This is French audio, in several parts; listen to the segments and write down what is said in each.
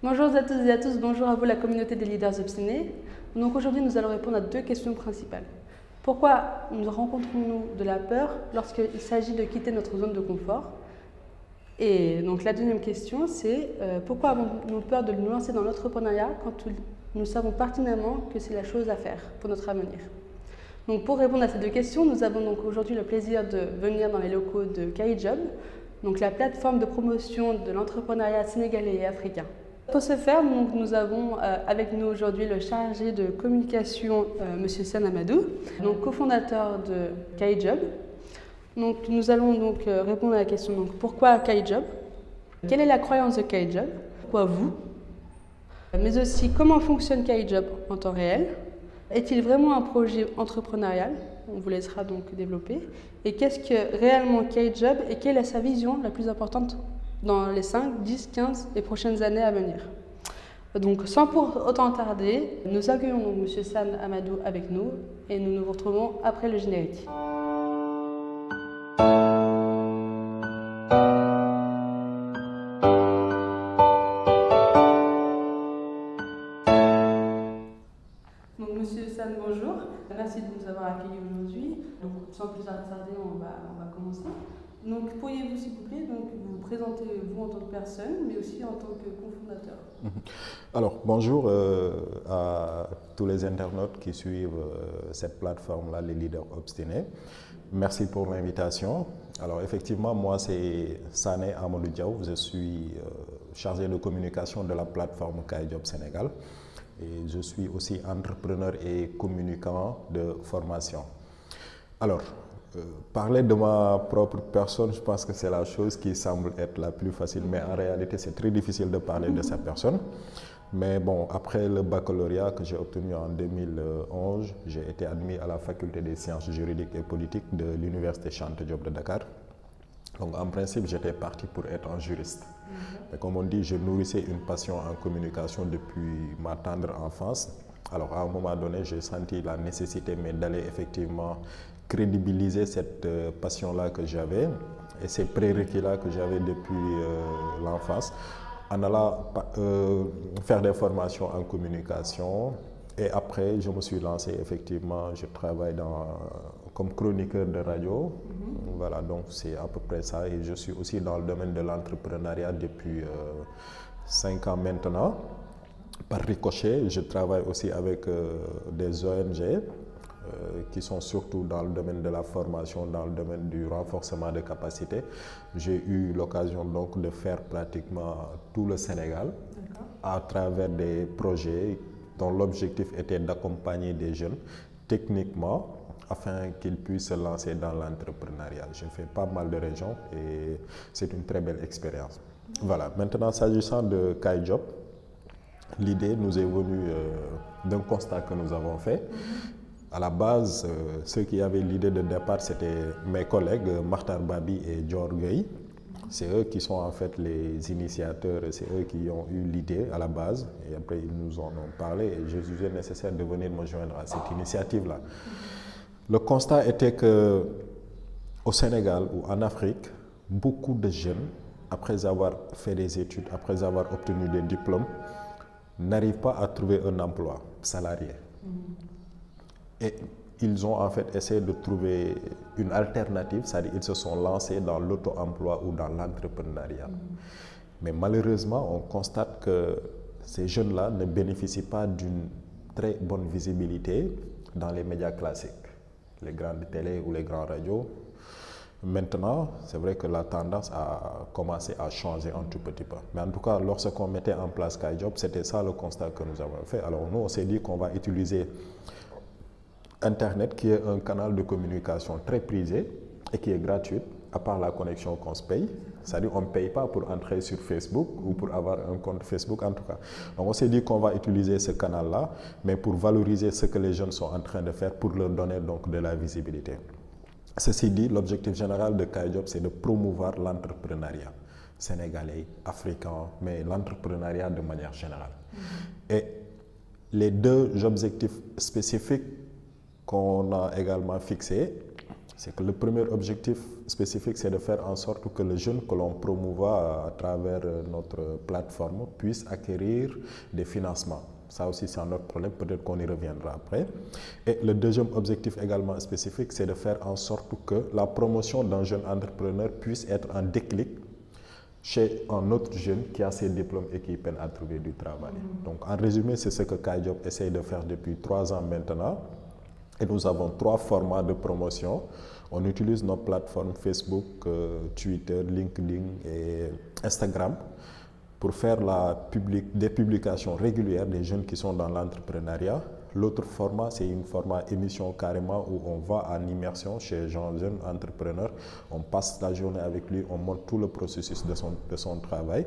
Bonjour à toutes et à tous, bonjour à vous la communauté des leaders obstinés. Donc aujourd'hui nous allons répondre à deux questions principales. Pourquoi nous rencontrons-nous de la peur lorsqu'il s'agit de quitter notre zone de confort? Et donc la deuxième question c'est pourquoi avons-nous peur de nous lancer dans l'entrepreneuriat quand nous savons pertinemment que c'est la chose à faire pour notre avenir? Donc pour répondre à ces deux questions, nous avons donc aujourd'hui le plaisir de venir dans les locaux de KaiJob, donc la plateforme de promotion de l'entrepreneuriat sénégalais et africain. Pour ce faire, nous avons avec nous aujourd'hui le chargé de communication, M. Sen Amadou, donc cofondateur de KaiJob. Donc nous allons donc répondre à la question pourquoi KaiJob? Quelle est la croyance de KaiJob? Pourquoi vous? Mais aussi comment fonctionne KaiJob en temps réel? Est-il vraiment un projet entrepreneurial? On vous laissera donc développer. Et qu'est-ce que réellement KaiJob et quelle est sa vision la plus importante dans les 5, 10, 15 et prochaines années à venir? Donc sans pour autant tarder, nous accueillons donc M. Sen Amadou avec nous et nous nous retrouvons après le générique. Donc Monsieur Sen, bonjour. Merci de nous avoir accueillis aujourd'hui. Donc sans plus tarder, on va commencer. Donc pourriez-vous s'il vous plaît vous présenter vous en tant que personne, mais aussi en tant que cofondateur? Alors bonjour à tous les internautes qui suivent cette plateforme-là, les leaders obstinés. Merci pour l'invitation. Alors effectivement, moi c'est Sané Amadou Diaw, je suis chargé de communication de la plateforme KaiJob Sénégal et je suis aussi entrepreneur et communicant de formation. Alors, parler de ma propre personne, je pense que c'est la chose qui semble être la plus facile, mais en réalité c'est très difficile de parler de sa personne. Mais bon, après le baccalauréat que j'ai obtenu en 2011, j'ai été admis à la faculté des sciences juridiques et politiques de l'université Cheikh Anta Diop de Dakar. Donc en principe, j'étais parti pour être un juriste. Mais comme on dit, je nourrissais une passion en communication depuis ma tendre enfance. Alors à un moment donné, j'ai senti la nécessité d'aller effectivement crédibiliser cette passion-là que j'avais et ces prérequis-là que j'avais depuis l'enfance en allant faire des formations en communication. Et après, je me suis lancé effectivement, je travaille comme chroniqueur de radio. Voilà, donc c'est à peu près ça. Et je suis aussi dans le domaine de l'entrepreneuriat depuis 5 ans maintenant. Par ricochet, je travaille aussi avec des ONG qui sont surtout dans le domaine de la formation, dans le domaine du renforcement de capacités. J'ai eu l'occasion donc de faire pratiquement tout le Sénégal à travers des projets dont l'objectif était d'accompagner des jeunes techniquement afin qu'ils puissent se lancer dans l'entrepreneuriat. J'ai fait pas mal de régions et c'est une très belle expérience. Voilà, maintenant s'agissant de KaiJob, l'idée nous est venue d'un constat que nous avons fait. À la base, ceux qui avaient l'idée de départ, c'était mes collègues Makhtar Babi et Dior Gueye. C'est eux qui sont en fait les initiateurs, c'est eux qui ont eu l'idée à la base. Et après, ils nous en ont parlé et j'ai jugé nécessaire de venir me joindre à cette initiative-là. Le constat était que au Sénégal ou en Afrique, beaucoup de jeunes, après avoir fait des études, après avoir obtenu des diplômes, n'arrivent pas à trouver un emploi salarié. Et ils ont en fait essayé de trouver une alternative, c'est-à-dire ils se sont lancés dans l'auto-emploi ou dans l'entrepreneuriat. Mais malheureusement, on constate que ces jeunes-là ne bénéficient pas d'une très bonne visibilité dans les médias classiques, les grandes télés ou les grandes radios. Maintenant, c'est vrai que la tendance a commencé à changer un tout petit peu. Mais en tout cas, lorsqu'on mettait en place KaiJob, c'était ça le constat que nous avons fait. Alors nous, on s'est dit qu'on va utiliser Internet, qui est un canal de communication très prisé et qui est gratuit, à part la connexion qu'on se paye. C'est-à-dire qu'on ne paye pas pour entrer sur Facebook ou pour avoir un compte Facebook en tout cas. Donc on s'est dit qu'on va utiliser ce canal-là, mais pour valoriser ce que les jeunes sont en train de faire, pour leur donner donc de la visibilité. Ceci dit, l'objectif général de KaiJob, c'est de promouvoir l'entrepreneuriat sénégalais, africain, mais l'entrepreneuriat de manière générale. Et les deux objectifs spécifiques qu'on a également fixés, C'est que le premier objectif spécifique, c'est de faire en sorte que le jeune que l'on promouvoit à travers notre plateforme puisse acquérir des financements. Ça aussi, c'est un autre problème, peut-être qu'on y reviendra après. Et le deuxième objectif également spécifique, c'est de faire en sorte que la promotion d'un jeune entrepreneur puisse être un déclic chez un autre jeune qui a ses diplômes et qui peine à trouver du travail. Donc, en résumé, c'est ce que Kaijob essaye de faire depuis 3 ans maintenant. Et nous avons 3 formats de promotion. On utilise nos plateformes Facebook, Twitter, LinkedIn et Instagram pour faire des publications régulières des jeunes qui sont dans l'entrepreneuriat. L'autre format, c'est une format émission carrément où on va en immersion chez un jeune entrepreneur. On passe la journée avec lui, on montre tout le processus de son travail.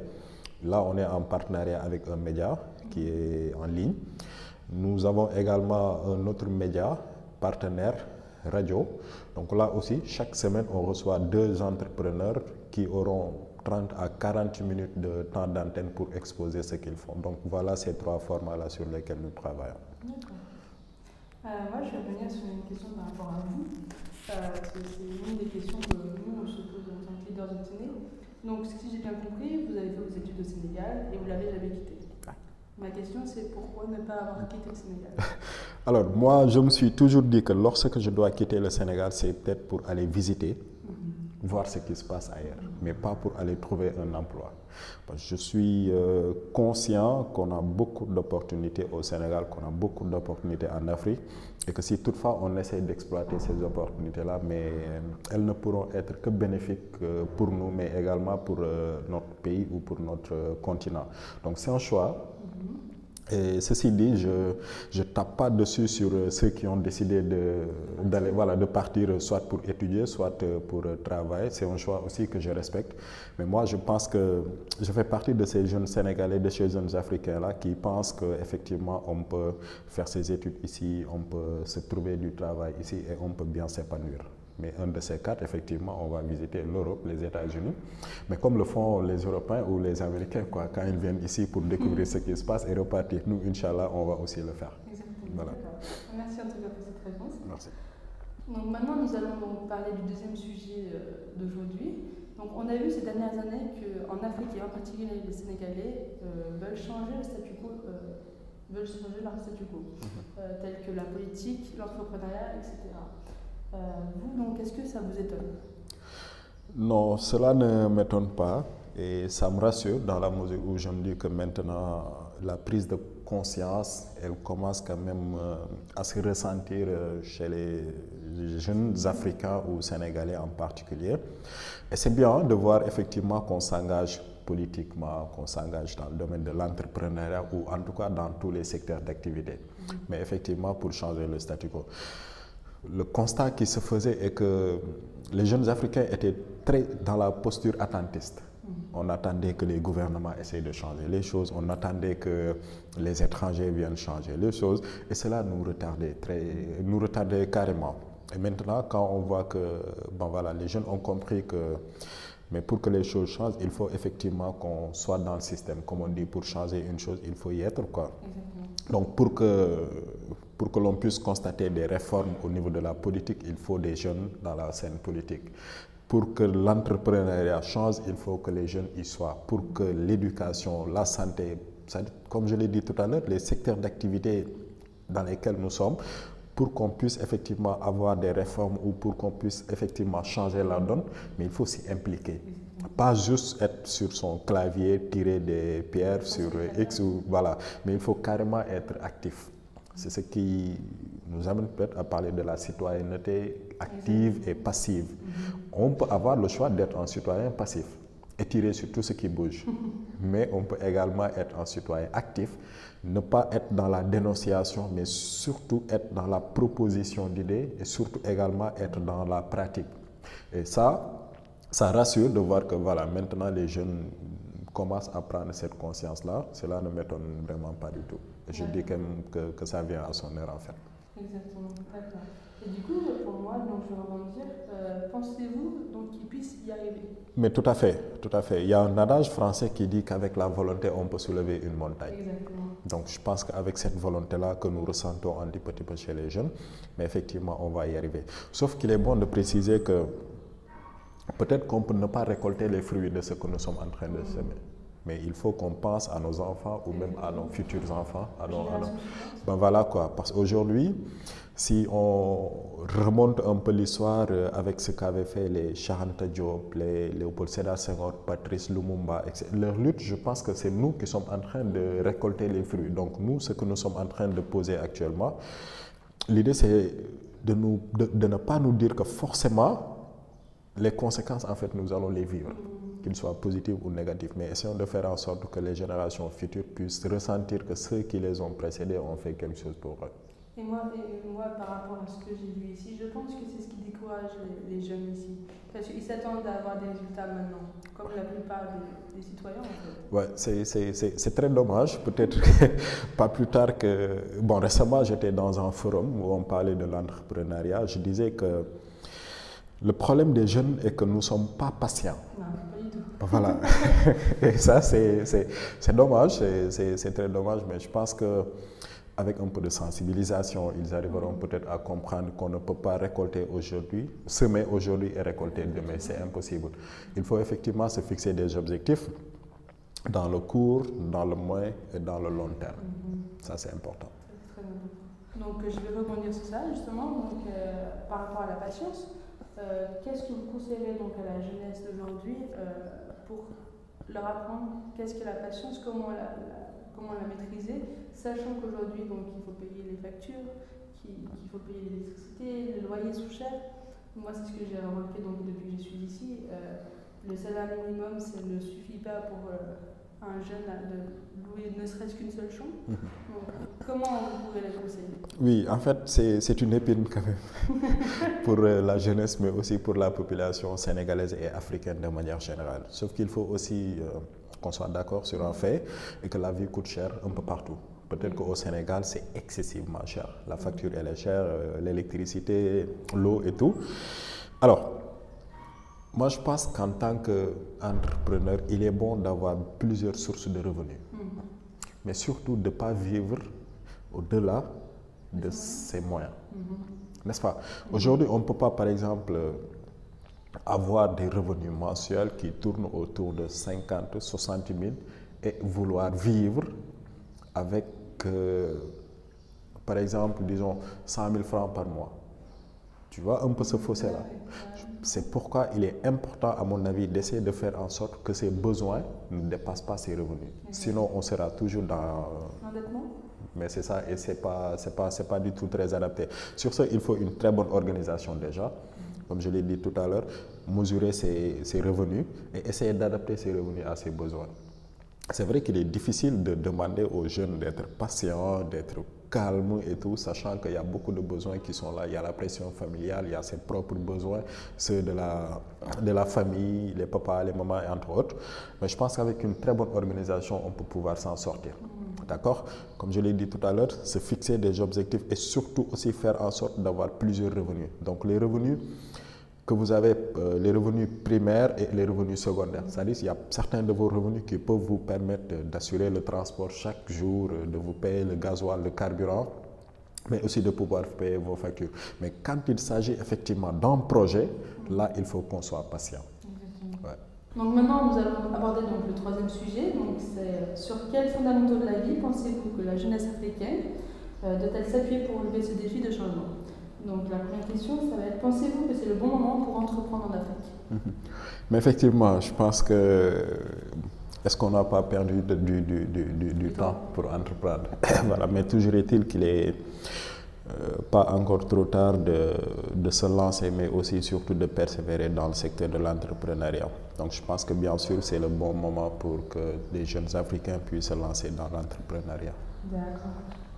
Là, on est en partenariat avec un média qui est en ligne. Nous avons également un autre média partenaire, radio. Donc là aussi, chaque semaine, on reçoit 2 entrepreneurs qui auront 30 à 40 minutes de temps d'antenne pour exposer ce qu'ils font. Donc voilà ces 3 formats-là sur lesquels nous travaillons. D'accord. Moi, je vais revenir sur une question par rapport à vous. C'est une des questions que nous, on se pose en tant que leaders obstinés. Donc, si j'ai bien compris, vous avez fait vos études au Sénégal et vous ne l'avez jamais quitté. Ma question, c'est pourquoi ne pas avoir quitté le Sénégal? Alors, moi, je me suis toujours dit que lorsque je dois quitter le Sénégal, c'est peut-être pour aller visiter, voir ce qui se passe ailleurs, mais pas pour aller trouver un emploi. Parce que je suis conscient qu'on a beaucoup d'opportunités au Sénégal, qu'on a beaucoup d'opportunités en Afrique, et que si toutefois on essaie d'exploiter ces opportunités-là, mais elles ne pourront être que bénéfiques pour nous, mais également pour notre pays ou pour notre continent. Donc c'est un choix. Et ceci dit, je ne tape pas dessus sur ceux qui ont décidé de partir soit pour étudier, soit pour travailler. C'est un choix aussi que je respecte. Mais moi, je pense que je fais partie de ces jeunes Sénégalais, de ces jeunes Africains-là qui pensent qu'effectivement, on peut faire ses études ici, on peut se trouver du travail ici et on peut bien s'épanouir. Mais un de ces 4, effectivement, on va visiter l'Europe, les États-Unis. Mais comme le font les Européens ou les Américains, quoi, quand ils viennent ici pour découvrir ce qui se passe et repartir, nous, Inch'Allah, on va aussi le faire. Exactement. Voilà. Merci en tout cas pour cette réponse. Merci. Donc maintenant, nous allons donc parler du deuxième sujet d'aujourd'hui. Donc on a vu ces dernières années qu'en Afrique et en particulier les Sénégalais veulent changer le statu quo, tels que la politique, l'entrepreneuriat, etc. Vous, donc, est-ce que ça vous étonne? Non, cela ne m'étonne pas et ça me rassure dans la mesure où je me dis que maintenant, la prise de conscience, elle commence quand même à se ressentir chez les jeunes Africains ou Sénégalais en particulier. Et c'est bien de voir effectivement qu'on s'engage politiquement, qu'on s'engage dans le domaine de l'entrepreneuriat ou en tout cas dans tous les secteurs d'activité. Mais effectivement, pour changer le statu quo. Le constat qui se faisait est que les jeunes Africains étaient très dans la posture attentiste. On attendait que les gouvernements essayent de changer les choses, on attendait que les étrangers viennent changer les choses et cela nous retardait carrément. Et maintenant, quand on voit que les jeunes ont compris que mais pour que les choses changent, il faut effectivement qu'on soit dans le système. Comme on dit, pour changer une chose, il faut y être, quoi. Donc pour que l'on puisse constater des réformes au niveau de la politique, il faut des jeunes dans la scène politique. Pour que l'entrepreneuriat change, il faut que les jeunes y soient. Pour que l'éducation, la santé, comme je l'ai dit tout à l'heure, les secteurs d'activité dans lesquels nous sommes, pour qu'on puisse effectivement avoir des réformes ou pour qu'on puisse effectivement changer la donne, mais il faut s'y impliquer. Pas juste être sur son clavier, tirer des pierres sur X ou voilà, mais il faut carrément être actif. C'est ce qui nous amène peut-être à parler de la citoyenneté active et passive. On peut avoir le choix d'être un citoyen passif et tirer sur tout ce qui bouge. Mais on peut également être un citoyen actif, ne pas être dans la dénonciation, mais surtout être dans la proposition d'idées et surtout également être dans la pratique. Et ça rassure de voir que voilà, maintenant les jeunes commencent à prendre cette conscience-là. Cela ne m'étonne vraiment pas du tout. Et je dis quand même que ça vient à son heure en fait. Exactement, d'accord. Et du coup, pour moi, donc je vais rebondir, pensez-vous donc qu'ils puissent y arriver? Mais tout à fait, tout à fait. Il y a un adage français qui dit qu'avec la volonté, on peut soulever une montagne. Exactement. Donc je pense qu'avec cette volonté-là que nous ressentons un petit peu chez les jeunes, mais effectivement, on va y arriver. Sauf qu'il est bon de préciser que peut-être qu'on peut ne pas récolter les fruits de ce que nous sommes en train de semer. Mais il faut qu'on pense à nos enfants ou même à nos futurs enfants. Ben voilà quoi. Parce qu'aujourd'hui, si on remonte un peu l'histoire avec ce qu'avaient fait les Cheikh Anta Diop, les Léopold Sédar Senghor, Patrice Lumumba, etc., leur lutte, je pense que c'est nous qui sommes en train de récolter les fruits. Donc nous, ce que nous sommes en train de poser actuellement, l'idée c'est de ne pas nous dire que forcément, les conséquences, en fait, nous allons les vivre, qu'ils soient positifs ou négatifs. Mais essayons de faire en sorte que les générations futures puissent ressentir que ceux qui les ont précédés ont fait quelque chose pour eux. Et moi, par rapport à ce que j'ai vu ici, je pense que c'est ce qui décourage les jeunes ici. Parce qu'ils s'attendent à avoir des résultats maintenant, comme la plupart des citoyens, en fait. Ouais, c'est très dommage. Peut-être pas plus tard que... Bon, récemment, j'étais dans un forum où on parlait de l'entrepreneuriat. Je disais que le problème des jeunes est que nous ne sommes pas patients. Non, pas du tout. Voilà. Et ça, c'est dommage, c'est très dommage, mais je pense qu'avec un peu de sensibilisation, ils arriveront peut-être à comprendre qu'on ne peut pas récolter aujourd'hui, semer aujourd'hui et récolter demain. C'est impossible. Il faut effectivement se fixer des objectifs dans le court, dans le moyen et dans le long terme. Ça, c'est important. C'est très important. Donc, je vais rebondir sur ça, justement, donc, par rapport à la patience. Qu'est-ce que vous conseillez donc à la jeunesse d'aujourd'hui pour leur apprendre qu'est-ce que la patience, comment la maîtriser, sachant qu'aujourd'hui donc il faut payer les factures, qu'il faut payer l'électricité, le loyer sous cher. Moi c'est ce que j'ai remarqué donc depuis que je suis ici. Le salaire minimum ça ne suffit pas pour un jeune de louer ne serait-ce qu'une seule chambre. Donc, comment vous pouvez les conseiller? Oui, en fait, c'est une épine quand même pour la jeunesse, mais aussi pour la population sénégalaise et africaine de manière générale. Sauf qu'il faut aussi qu'on soit d'accord sur un fait et que la vie coûte cher un peu partout. Peut-être qu'au Sénégal, c'est excessivement cher. La facture, elle est chère, l'électricité, l'eau et tout. Alors, moi, je pense qu'en tant qu'entrepreneur, il est bon d'avoir plusieurs sources de revenus. Mais surtout de ne pas vivre au-delà de ses moyens. N'est-ce pas? Aujourd'hui, on ne peut pas, par exemple, avoir des revenus mensuels qui tournent autour de 50, 60 000 et vouloir vivre avec, par exemple, disons, 100 000 francs par mois. Tu vois un peu ce fossé-là. C'est pourquoi il est important, à mon avis, d'essayer de faire en sorte que ses besoins ne dépassent pas ses revenus. Sinon, on sera toujours dans... L'endettement? Mais c'est ça, et c'est pas du tout très adapté. Sur ce, il faut une très bonne organisation déjà. Comme je l'ai dit tout à l'heure, mesurer ses revenus et essayer d'adapter ses revenus à ses besoins. C'est vrai qu'il est difficile de demander aux jeunes d'être patients, d'être calmes et tout, sachant qu'il y a beaucoup de besoins qui sont là. Il y a la pression familiale, il y a ses propres besoins, ceux de la famille, les papas, les mamans et entre autres. Mais je pense qu'avec une très bonne organisation, on peut pouvoir s'en sortir. D'accord? Comme je l'ai dit tout à l'heure, se fixer des objectifs et surtout aussi faire en sorte d'avoir plusieurs revenus. Donc les revenus que vous avez, les revenus primaires et les revenus secondaires. C'est-à-dire qu'il y a certains de vos revenus qui peuvent vous permettre d'assurer le transport chaque jour, de vous payer le gasoil, le carburant, mais aussi de pouvoir payer vos factures. Mais quand il s'agit effectivement d'un projet, là, il faut qu'on soit patient. Ouais. Donc maintenant, nous allons aborder donc, le troisième sujet. Donc c'est sur quels fondamentaux de la vie pensez-vous que la jeunesse africaine doit-elle s'appuyer pour relever ce défi de changement? Donc la première question, ça va être, pensez-vous que c'est le bon moment pour entreprendre en Afrique? Mais effectivement, je pense que... Est-ce qu'on n'a pas perdu du temps pour entreprendre? Voilà, mais toujours est-il qu'il n'est pas encore trop tard de se lancer, mais aussi surtout de persévérer dans le secteur de l'entrepreneuriat. Donc je pense que bien sûr, c'est le bon moment pour que les jeunes Africains puissent se lancer dans l'entrepreneuriat. D'accord.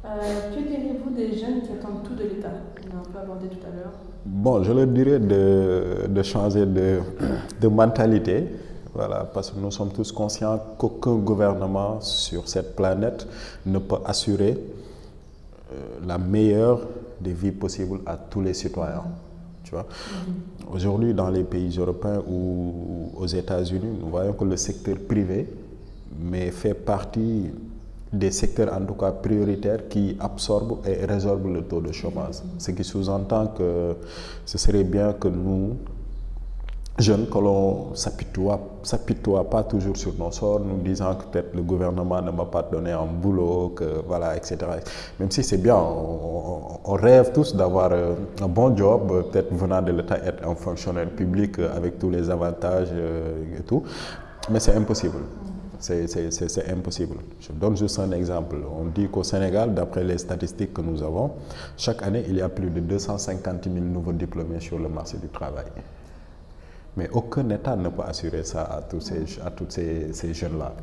Que diriez-vous des jeunes qui attendent tout de l'État? On a un peu abordé tout à l'heure. Bon, je leur dirais de changer de mentalité. Voilà, parce que nous sommes tous conscients qu'aucun gouvernement sur cette planète ne peut assurer la meilleure des vies possibles à tous les citoyens. Tu vois? Aujourd'hui, dans les pays européens ou aux États-Unis, nous voyons que le secteur privé fait partie des secteurs en tout cas prioritaires qui absorbent et résorbent le taux de chômage. Ce qui sous-entend que ce serait bien que nous, jeunes, que l'on s'apitoie pas toujours sur nos sorts, nous disant que peut-être le gouvernement ne m'a pas donné un boulot, que voilà, etc. Même si c'est bien, on rêve tous d'avoir un bon job, peut-être venant de l'État, être un fonctionnaire public avec tous les avantages et tout, mais c'est impossible. C'est impossible. Je donne juste un exemple. On dit qu'au Sénégal, d'après les statistiques que nous avons, chaque année, il y a plus de 250 000 nouveaux diplômés sur le marché du travail. Mais aucun État ne peut assurer ça à tous ces jeunes-là.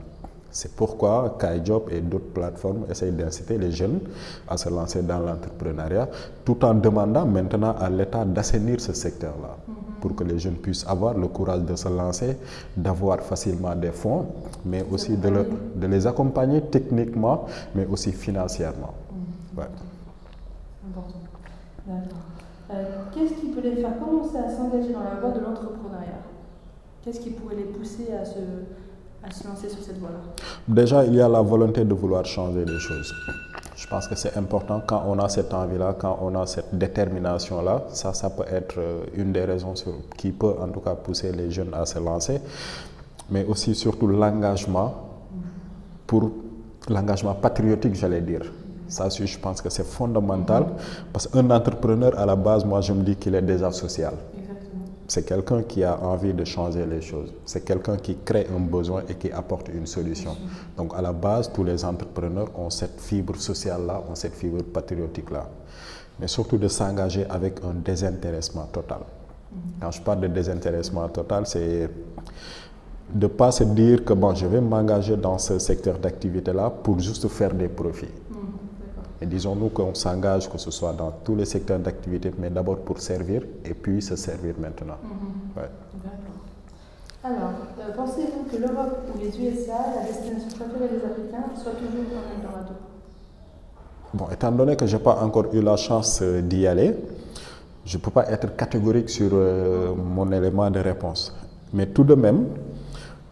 C'est pourquoi KaiJob et d'autres plateformes essayent d'inciter les jeunes à se lancer dans l'entrepreneuriat, tout en demandant maintenant à l'État d'assainir ce secteur-là, pour que les jeunes puissent avoir le courage de se lancer, d'avoir facilement des fonds, mais aussi de les accompagner techniquement, mais aussi financièrement. Ouais. Important. D'accord. Qu'est-ce qui peut les faire commencer à s'engager dans la voie de l'entrepreneuriat? Qu'est-ce qui pourrait les pousser à se lancer sur cette voie-là? Déjà, il y a la volonté de vouloir changer les choses. Je pense que c'est important quand on a cette envie-là, quand on a cette détermination-là, ça peut être une des raisons qui peut en tout cas pousser les jeunes à se lancer, mais aussi surtout l'engagement, l'engagement patriotique, j'allais dire. Ça, je pense que c'est fondamental, parce qu'un entrepreneur, à la base, moi, je me dis qu'il est déjà social. C'est quelqu'un qui a envie de changer les choses. C'est quelqu'un qui crée un besoin et qui apporte une solution. Donc, à la base, tous les entrepreneurs ont cette fibre sociale-là, ont cette fibre patriotique-là. Mais surtout de s'engager avec un désintéressement total. Quand je parle de désintéressement total, c'est de ne pas se dire que bon, je vais m'engager dans ce secteur d'activité-là pour juste faire des profits. Et disons-nous qu'on s'engage, que ce soit dans tous les secteurs d'activité, mais d'abord pour servir et puis se servir maintenant. Ouais. Alors, pensez-vous que l'Europe ou les USA, la destination préférée des Africains, soit toujours un Eldorado? Bon, étant donné que je n'ai pas encore eu la chance d'y aller, je ne peux pas être catégorique sur mon élément de réponse. Mais tout de même,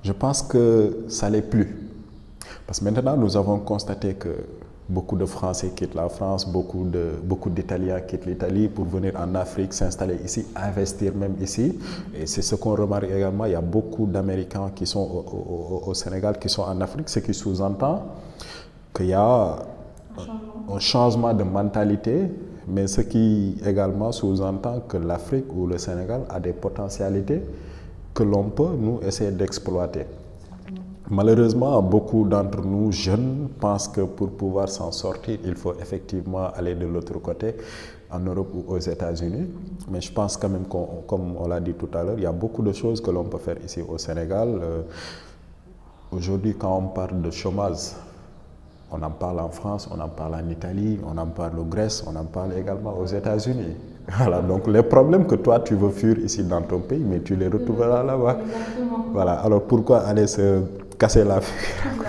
je pense que ça l'est plus. Parce que maintenant, nous avons constaté que beaucoup de Français quittent la France, beaucoup d'Italiens quittent l'Italie pour venir en Afrique, s'installer ici, investir même ici. Et c'est ce qu'on remarque également, il y a beaucoup d'Américains qui sont au Sénégal, qui sont en Afrique, ce qui sous-entend qu'il y a un changement de mentalité, mais ce qui également sous-entend que l'Afrique ou le Sénégal a des potentialités que l'on peut, nous, essayer d'exploiter. Malheureusement, beaucoup d'entre nous, jeunes, pensent que pour pouvoir s'en sortir, il faut effectivement aller de l'autre côté, en Europe ou aux États-Unis. Mais je pense quand même, comme on l'a dit tout à l'heure, il y a beaucoup de choses que l'on peut faire ici au Sénégal. Aujourd'hui, quand on parle de chômage, on en parle en France, on en parle en Italie, on en parle en Grèce, on en parle également aux États-Unis. Voilà, donc les problèmes que toi tu veux fuir ici dans ton pays, mais tu les retrouveras là-bas. Voilà, alors pourquoi aller se casser la figure?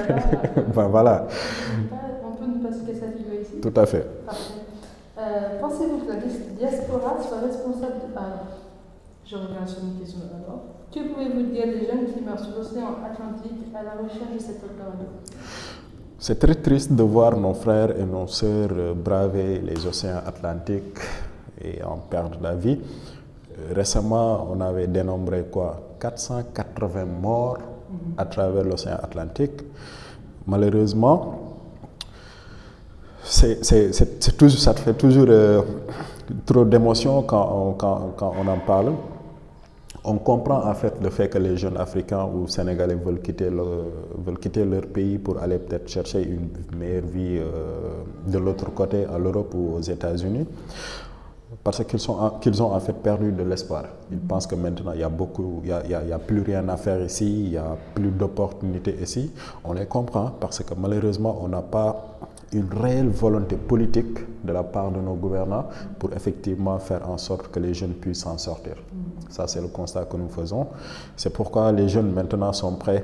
Ben, voilà. On peut ne pas se casser la figure ici. Tout à fait. Pensez-vous que la diaspora soit responsable de... je reviens sur une question d'abord. Que pouvez-vous dire des jeunes qui meurent sur l'océan Atlantique à la recherche de cet Eldorado? C'est très triste de voir nos frères et nos sœurs braver les océans Atlantiques et en perdre la vie. Récemment, on avait dénombré 480 morts à travers l'océan Atlantique. Malheureusement, ça te fait toujours trop d'émotions quand on en parle. On comprend en fait le fait que les jeunes Africains ou Sénégalais veulent quitter leur pays pour aller peut-être chercher une meilleure vie de l'autre côté, à l'Europe ou aux États-Unis, parce qu'ils ont en fait perdu de l'espoir. Ils pensent que maintenant il y a plus rien à faire ici, il n'y a plus d'opportunités ici. On les comprend parce que malheureusement on n'a pas une réelle volonté politique de la part de nos gouvernants pour effectivement faire en sorte que les jeunes puissent s'en sortir. Ça, c'est le constat que nous faisons. C'est pourquoi les jeunes maintenant sont prêts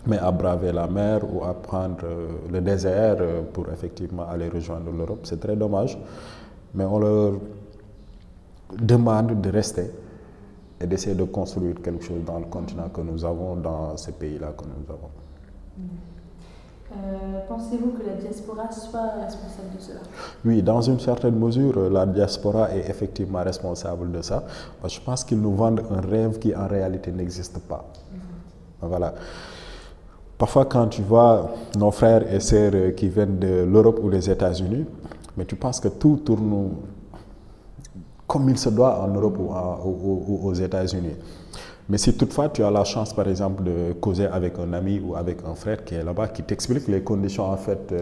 mais à braver la mer ou à prendre le désert pour effectivement aller rejoindre l'Europe. C'est très dommage, mais on leur demande de rester et d'essayer de construire quelque chose dans le continent que nous avons, dans ces pays-là que nous avons. Pensez-vous que la diaspora soit responsable de cela? Oui, dans une certaine mesure, la diaspora est effectivement responsable de ça. Parce que je pense qu'ils nous vendent un rêve qui en réalité n'existe pas. Voilà. Parfois, quand tu vois nos frères et sœurs qui viennent de l'Europe ou des États-Unis, mais tu penses que tout tourne comme il se doit en Europe ou aux États-Unis. Mais si toutefois tu as la chance, par exemple, de causer avec un ami ou avec un frère qui est là-bas, qui t'explique les conditions en fait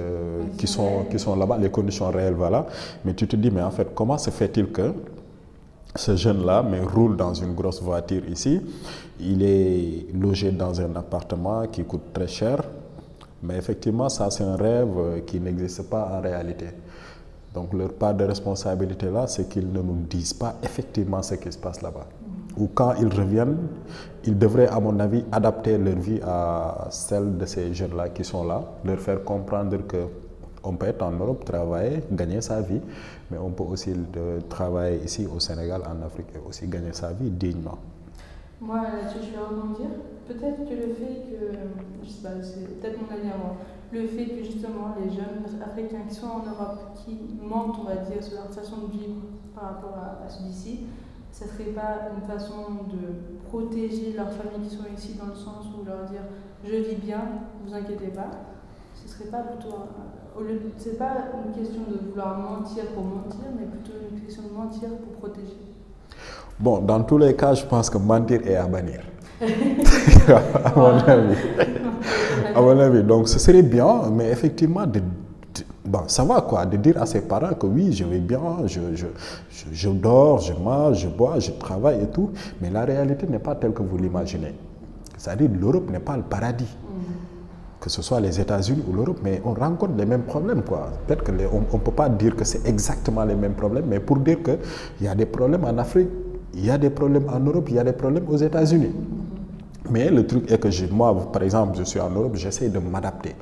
qui sont là-bas, les conditions réelles, voilà. Mais tu te dis, mais en fait, comment se fait-il que ce jeune-là roule dans une grosse voiture ici, il est logé dans un appartement qui coûte très cher, mais effectivement, ça c'est un rêve qui n'existe pas en réalité. Donc leur part de responsabilité là, c'est qu'ils ne nous disent pas effectivement ce qui se passe là-bas. Ou quand ils reviennent, ils devraient, à mon avis, adapter leur vie à celle de ces jeunes-là qui sont là, leur faire comprendre qu'on peut être en Europe, travailler, gagner sa vie, mais on peut aussi travailler ici au Sénégal, en Afrique, et aussi gagner sa vie dignement. Moi, là-dessus, je vais rebondir. Peut-être que le fait que, je sais pas, c'est peut-être mon avis à moi, le fait que justement les jeunes africains qui sont en Europe, qui mentent, on va dire, sur leur façon de vivre par rapport à ceux d'ici, ça ne serait pas une façon de protéger leurs familles qui sont ici, dans le sens où leur dire je vis bien, ne vous inquiétez pas. Ce serait pas plutôt c'est pas une question de vouloir mentir pour mentir, mais plutôt une question de mentir pour protéger. Bon, dans tous les cas, je pense que mentir est à bannir. À mon avis. À mon avis. Donc ce serait bien, mais effectivement, bon, ça va quoi, de dire à ses parents que oui, je vais bien, je dors, je mange, je bois, je travaille et tout, mais la réalité n'est pas telle que vous l'imaginez. C'est-à-dire l'Europe n'est pas le paradis. Que ce soit les États-Unis ou l'Europe, mais on rencontre les mêmes problèmes, quoi. Peut-être qu'on ne peut pas dire que c'est exactement les mêmes problèmes, mais pour dire qu'il y a des problèmes en Afrique, il y a des problèmes en Europe, il y a des problèmes aux États-Unis. Mais le truc est que moi, par exemple, je suis en Europe, j'essaie de m'adapter.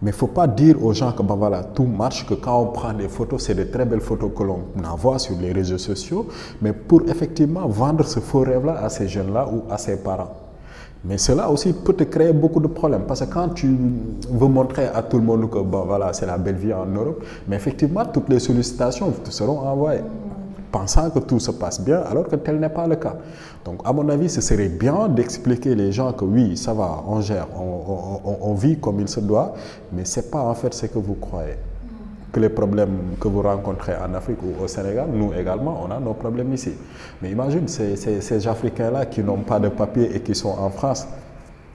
Mais il ne faut pas dire aux gens que ben voilà, tout marche, que quand on prend des photos, c'est de très belles photos que l'on envoie sur les réseaux sociaux, mais pour effectivement vendre ce faux rêve-là à ces jeunes-là ou à ses parents. Mais cela aussi peut te créer beaucoup de problèmes, parce que quand tu veux montrer à tout le monde que bon, voilà, c'est la belle vie en Europe, mais effectivement, toutes les sollicitations te seront envoyées, pensant que tout se passe bien, alors que tel n'est pas le cas. Donc, à mon avis, ce serait bien d'expliquer les gens que oui, ça va, on gère, on vit comme il se doit, mais ce n'est pas en fait ce que vous croyez. Que les problèmes que vous rencontrez en Afrique ou au Sénégal, nous également, on a nos problèmes ici. Mais imagine ces Africains-là qui n'ont pas de papier et qui sont en France.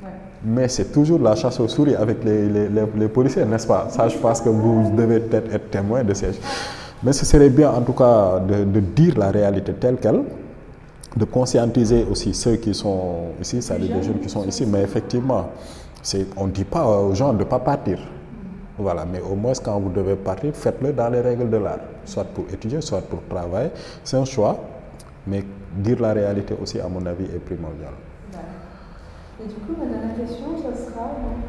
Ouais. Mais c'est toujours la chasse aux souris avec les policiers, n'est-ce pas? Ça, je pense que vous devez peut-être être témoin de ces choses. Mais ce serait bien en tout cas de dire la réalité telle qu'elle, de conscientiser aussi ceux qui sont ici, c'est-à-dire des jeunes qui sont ici. Mais effectivement, on ne dit pas aux gens de ne pas partir. Voilà, mais au moins quand vous devez partir, faites-le dans les règles de l'art, soit pour étudier, soit pour travailler. C'est un choix, mais dire la réalité aussi, à mon avis, est primordial. Et du coup, ma dernière question, ça sera donc,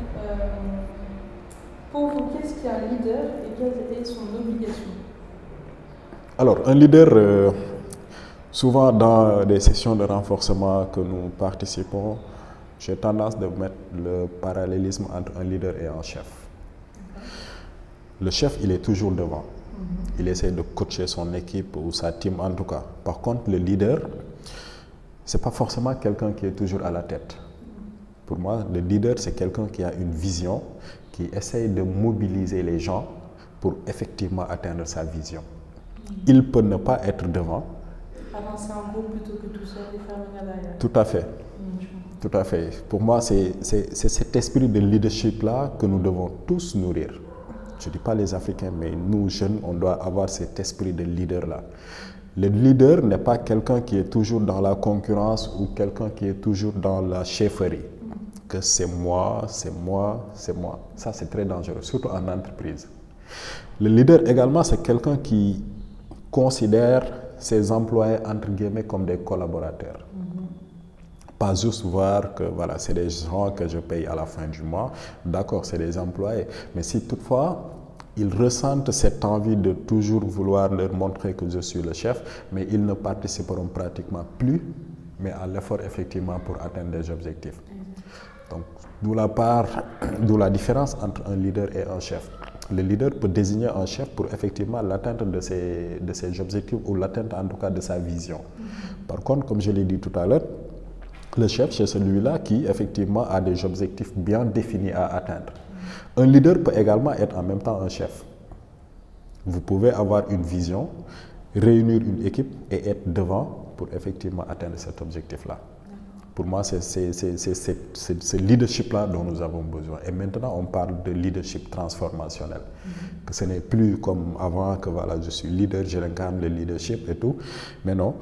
pour vous, qu'est-ce qu'un leader et quelle est son obligation? Alors, un leader, souvent dans des sessions de renforcement que nous participons, j'ai tendance de mettre le parallélisme entre un leader et un chef. Le chef, il est toujours devant. Il essaie de coacher son équipe ou sa team en tout cas. Par contre, le leader, ce n'est pas forcément quelqu'un qui est toujours à la tête. Pour moi, le leader, c'est quelqu'un qui a une vision, qui essaie de mobiliser les gens pour effectivement atteindre sa vision. Il peut ne pas être devant. Avancer en groupe plutôt que tout seul et faire venir derrière. Tout à fait. Tout à fait. Pour moi, c'est cet esprit de leadership-là que nous devons tous nourrir. Je ne dis pas les Africains, mais nous, jeunes, on doit avoir cet esprit de leader-là. Le leader n'est pas quelqu'un qui est toujours dans la concurrence ou quelqu'un qui est toujours dans la chefferie. Que c'est moi, c'est moi, c'est moi. Ça, c'est très dangereux, surtout en entreprise. Le leader également, c'est quelqu'un qui considère ses employés, entre guillemets, comme des collaborateurs. Pas juste voir que voilà, c'est des gens que je paye à la fin du mois. D'accord, c'est des employés. Mais si toutefois, ils ressentent cette envie de toujours vouloir leur montrer que je suis le chef, mais ils ne participeront pratiquement plus, mais à l'effort effectivement pour atteindre des objectifs. Donc, d'où la différence entre un leader et un chef. Le leader peut désigner un chef pour effectivement l'atteinte de ses objectifs ou l'atteinte en tout cas de sa vision. Par contre, comme je l'ai dit tout à l'heure, le chef, c'est celui-là qui effectivement a des objectifs bien définis à atteindre. Un leader peut également être en même temps un chef. Vous pouvez avoir une vision, réunir une équipe et être devant pour effectivement atteindre cet objectif-là. Pour moi, c'est ce leadership-là dont nous avons besoin. Et maintenant, on parle de leadership transformationnel. Que ce n'est plus comme avant, que voilà, je suis leader, je incarne le leadership et tout. Mais non,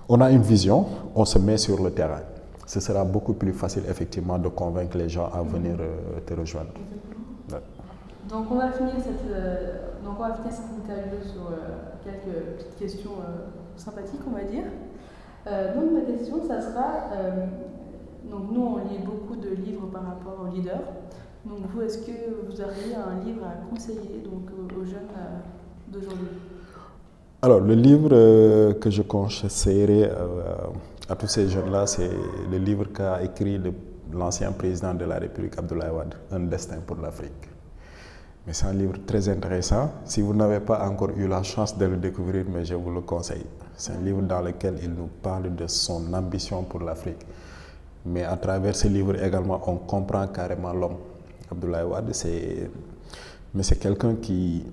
on a une vision, on se met sur le terrain. Ce sera beaucoup plus facile, effectivement, de convaincre les gens à venir te rejoindre. Ouais. Donc, on va finir cette interview sur quelques petites questions sympathiques, on va dire. Donc ma question, ça sera, donc nous on lit beaucoup de livres par rapport aux leaders. Donc vous, est-ce que vous auriez un livre à conseiller donc, aux jeunes d'aujourd'hui? Alors le livre que je conseillerais à tous ces jeunes-là, c'est le livre qu'a écrit l'ancien président de la République, Abdoulaye Wade, Un destin pour l'Afrique. Mais c'est un livre très intéressant. Si vous n'avez pas encore eu la chance de le découvrir, mais je vous le conseille. C'est un livre dans lequel il nous parle de son ambition pour l'Afrique. Mais à travers ce livre également, on comprend carrément l'homme. Abdoulaye Wade, c'est quelqu'un qui,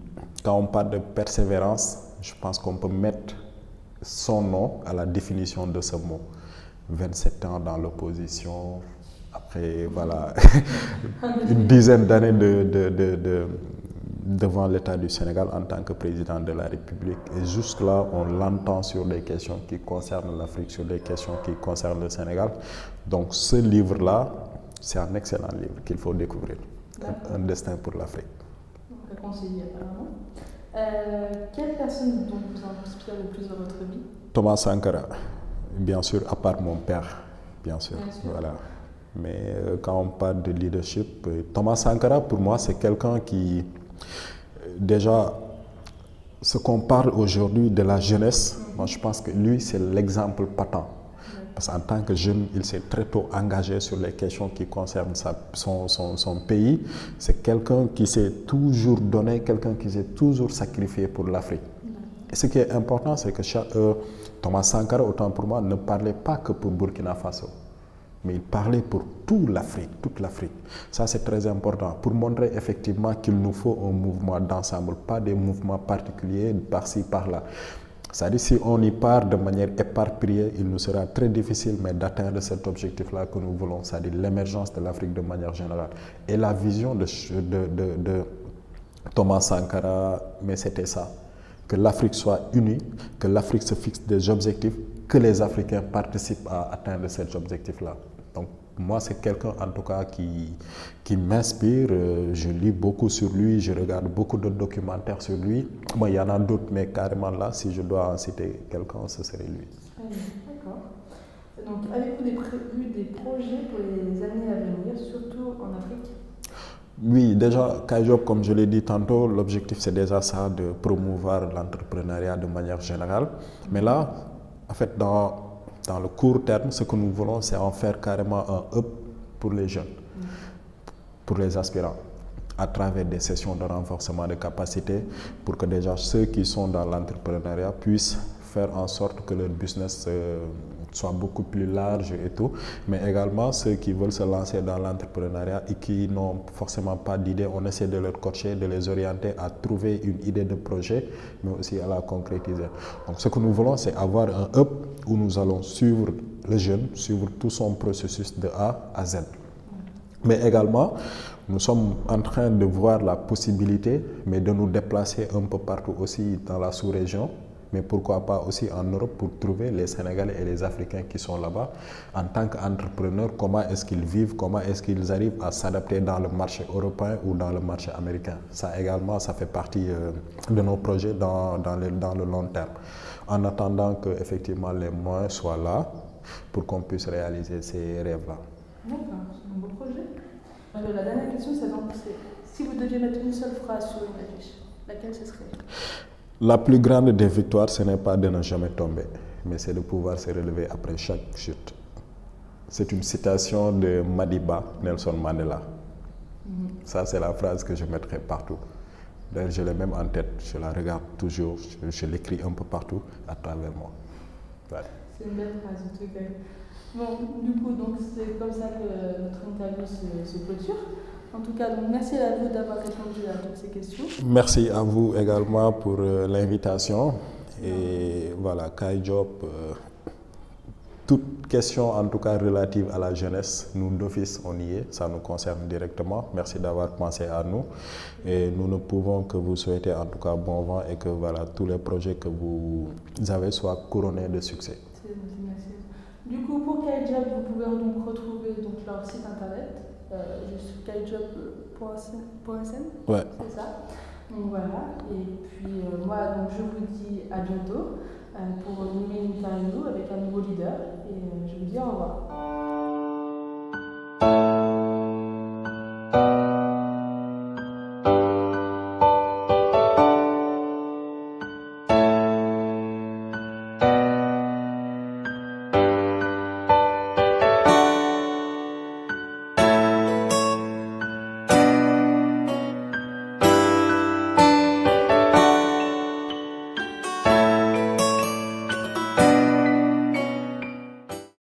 quand on parle de persévérance, je pense qu'on peut mettre son nom à la définition de ce mot. 27 ans dans l'opposition, après voilà, une dizaine d'années devant l'État du Sénégal en tant que président de la République. Et jusque-là, on l'entend sur des questions qui concernent l'Afrique, sur des questions qui concernent le Sénégal. Donc ce livre-là, c'est un excellent livre qu'il faut découvrir. Un destin pour l'Afrique. On peut conseiller apparemment. Quelle personne dont vous inspire le plus dans votre vie? Thomas Sankara, bien sûr, à part mon père, bien sûr. Voilà. Mais quand on parle de leadership, Thomas Sankara, pour moi, c'est quelqu'un qui, déjà, ce qu'on parle aujourd'hui de la jeunesse, moi je pense que lui, c'est l'exemple patent. Parce qu'en tant que jeune, il s'est très tôt engagé sur les questions qui concernent son pays. C'est quelqu'un qui s'est toujours donné, quelqu'un qui s'est toujours sacrifié pour l'Afrique. Et ce qui est important, c'est que Thomas Sankara, autant pour moi, ne parlait pas que pour Burkina Faso. Mais il parlait pour toute l'Afrique. Ça, c'est très important pour montrer effectivement qu'il nous faut un mouvement d'ensemble, pas des mouvements particuliers par-ci, par-là. C'est-à-dire si on y part de manière éparpillée, il nous sera très difficile d'atteindre cet objectif-là que nous voulons, c'est-à-dire l'émergence de l'Afrique de manière générale. Et la vision de Thomas Sankara, mais c'était ça, que l'Afrique soit unie, que l'Afrique se fixe des objectifs, que les Africains participent à atteindre cet objectif-là. Donc moi, c'est quelqu'un en tout cas qui m'inspire. Je lis beaucoup sur lui, je regarde beaucoup de documentaires sur lui. Moi, il y en a d'autres, mais carrément là, si je dois en citer quelqu'un, ce serait lui. D'accord. Donc, avez-vous des projets pour les années à venir, surtout en Afrique? Oui, déjà, Kaijob, comme je l'ai dit tantôt, l'objectif c'est déjà ça, de promouvoir l'entrepreneuriat de manière générale. Mais là, en fait, dans le court terme, ce que nous voulons, c'est en faire carrément un hub pour les jeunes, pour les aspirants, à travers des sessions de renforcement de capacité, pour que déjà ceux qui sont dans l'entrepreneuriat puissent faire en sorte que leur business soit beaucoup plus large et tout, mais également ceux qui veulent se lancer dans l'entrepreneuriat et qui n'ont forcément pas d'idée, on essaie de leur coacher, de les orienter à trouver une idée de projet, mais aussi à la concrétiser. Donc ce que nous voulons, c'est avoir un hub où nous allons suivre le jeune, suivre tout son processus de A à Z. Mais également, nous sommes en train de voir la possibilité, mais de nous déplacer un peu partout aussi dans la sous-région, mais pourquoi pas aussi en Europe pour trouver les Sénégalais et les Africains qui sont là-bas en tant qu'entrepreneurs, comment est-ce qu'ils vivent, comment est-ce qu'ils arrivent à s'adapter dans le marché européen ou dans le marché américain. Ça également, ça fait partie de nos projets dans le long terme. En attendant que effectivement les moyens soient là, pour qu'on puisse réaliser ces rêves-là. D'accord, c'est un beau projet. La dernière question, c'est si vous deviez mettre une seule phrase sur une affiche, laquelle ce serait? La plus grande des victoires, ce n'est pas de ne jamais tomber, mais c'est de pouvoir se relever après chaque chute. C'est une citation de Madiba, Nelson Mandela. Ça, c'est la phrase que je mettrai partout. D'ailleurs, je l'ai même en tête, je la regarde toujours, je l'écris un peu partout à travers moi. Voilà. C'est une belle phrase, en tout cas. Bon, du coup, c'est comme ça que notre interview se clôture. En tout cas, donc, merci à vous d'avoir répondu à toutes ces questions. Merci à vous également pour l'invitation. Et voilà, Kai Job, toute question en tout cas relative à la jeunesse, nous d'office on y est, ça nous concerne directement. Merci d'avoir pensé à nous et nous ne pouvons que vous souhaiter en tout cas bon vent et que voilà, tous les projets que vous avez soient couronnés de succès. Merci. Du coup, pour Kai Job, vous pouvez donc retrouver leur site internet, juste kaijob.sn. Ouais. C'est ça. Donc voilà, et puis moi je vous dis à bientôt pour une interview avec un nouveau leader et je vous dis au revoir.